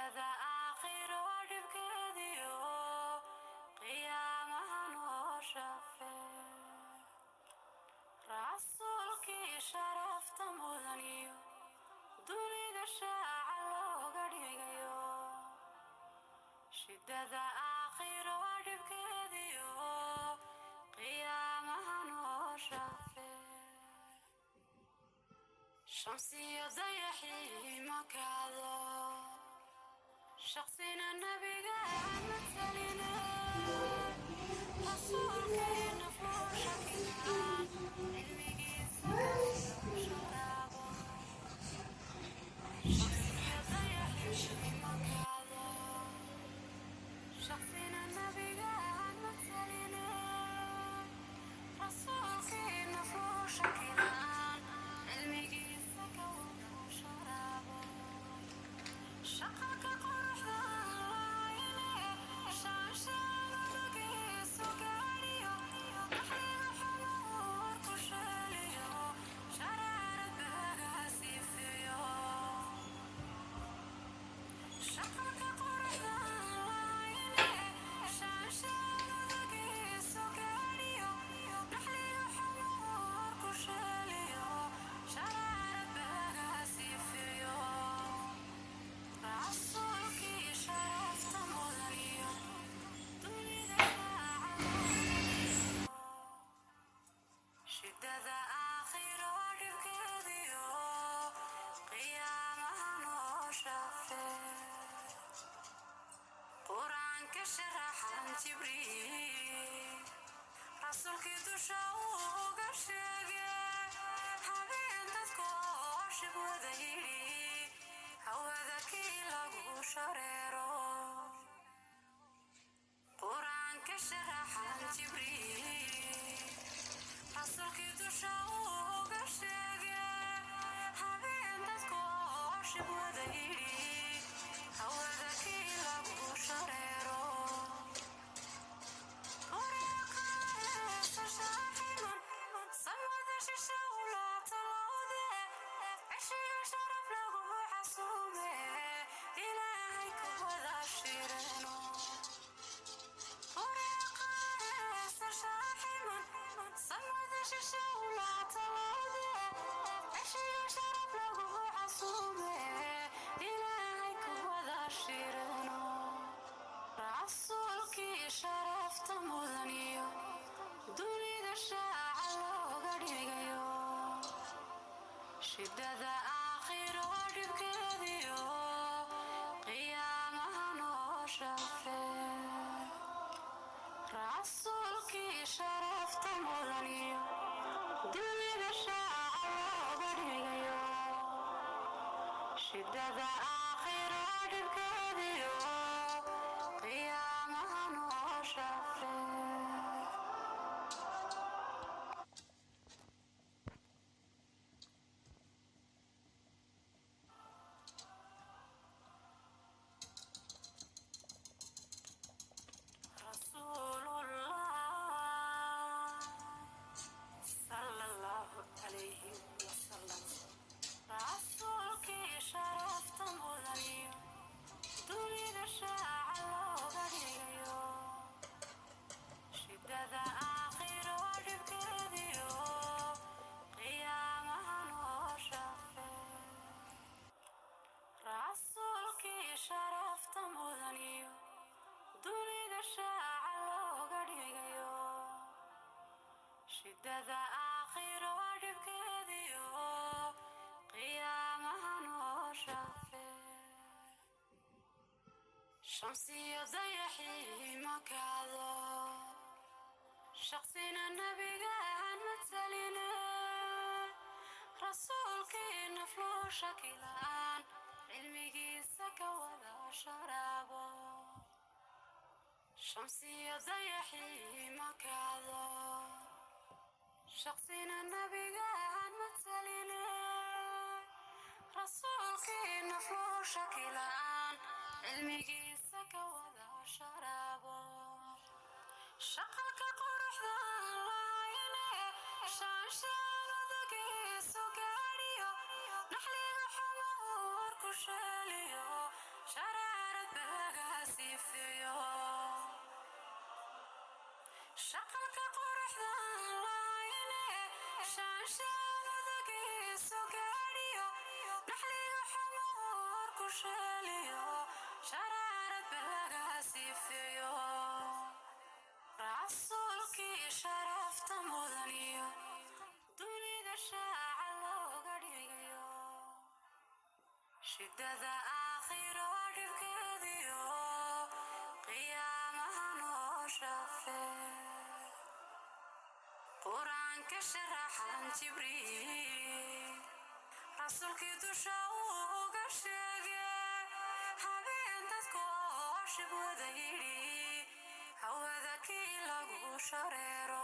shidada aakhiro dhibkeediyo qiyaamaha noo shafe rasuulkii sharafta mudaniyo dunida shaaca looga dhigayo shidada aakhiro dhibkeediyo qiyaamaha noo shafe shamsiyo dayaxii makaado shaqsina nabiga matalina rasuulkeena fuusha kinaan cilmigiisa sharaabo shamsiyo dayaxii makaado shaqsina nabiga matalina rasuulkeena fuusha kinaan cilmigiisa sharaabo shaqalka quruxda laayne shaanshaaladagiisu gaadhiyo daxliga xumuur ku sheeliyo sharaarad baagaasiifiyo shaqalka quruxda laayne shaanshaaladagiisu gaadhiyo daxliga xumuur ku sheeliyo sharaarad baagaasiifiyo rasuulkii sharafta mudaniyo dunida shaaca shidada aakhiro dhibkeediyo qiyaamaha noo shafe qur-aanka sharaxan jibriil rasuulkii dusha uga sheege habeen dadku oo shib wada yidhi hawada kii lagu shareero qur-aanka sharaxan jibriil rasuulkii dusha uga sheege habeen dadku oo shib wada yidhi hawada kii lagu shareero ureeqaasa shaaximan samada shisha ulaa talowde cishiga sharaf lagu xasuume ilaahay ku wada shireeno ureeqaasa shaaximan samada shisha ulaa talowde cishiga sharaf lagu xasuume ilaahay ku wada shireeno rasuulkii sharafta mudaniyo dunida shaaca looga dhigayo shidada aakhiro dhibkeediyo qiyaamaha noo shafe rasuulkii sharafta mudaniyo dunida shaaca looga dhigayo shidada aakhiro dhibkeediyo qiyaamaha noo shafe rasuulullah sallallahu alayhi wasallam rasuulkii sharafta mudaniyo dunida shaaca looga dhigayo shidada aakhiro dhibkeediyo qiyaamaha noo shafe rasuulkii sharafta mudaniyo dunida shaaca looga dhigayo shidada aakhiro dhibkeediyo qiyaamaha noo shafe shamsiyo dayaxii makaado shaqsina nabiga matalina rasuulkiina fuusha kilaan cilmigiisa ka wada sharaabo shamsiyo dayaxii makaado shaqsina nabiga matalina rasuulkiina fuusha kilaan cilmigiisa ka wada sharaabo shaqalka quruxda laayne shaanshaaladagiisu gaadhiyo naxliga xumuur ku sheeliyo sharaab siifiyo shaqalka quruxdan lahayne shaanshaadadagiisu gaadhiyo naxliga xamoor ku sheeliyo sharaarad balaga siifiyo rasuulkii sharafta mudaniyo dunida shaaca looga dhigayo shidada aakhiro dhibkeediyo qiyaamaha noo shafee qur-aanka sharaxan jibriil rasuulkii dusha uga sheege habeen dadku oo shib wada yidhi hawada kii lagu shareero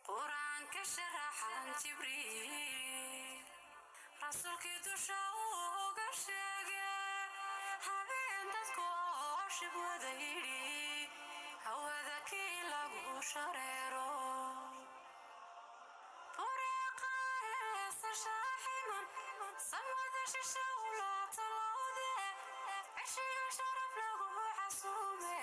qur-aanka sharaxan jibriil rasuulkii dusha uga sheege habeen dadku oo shib wada yidhi hawada kii lagu shareero bureeqaesa shaaximan samada shisha ula talowde cishiga sharaf lagu xasuume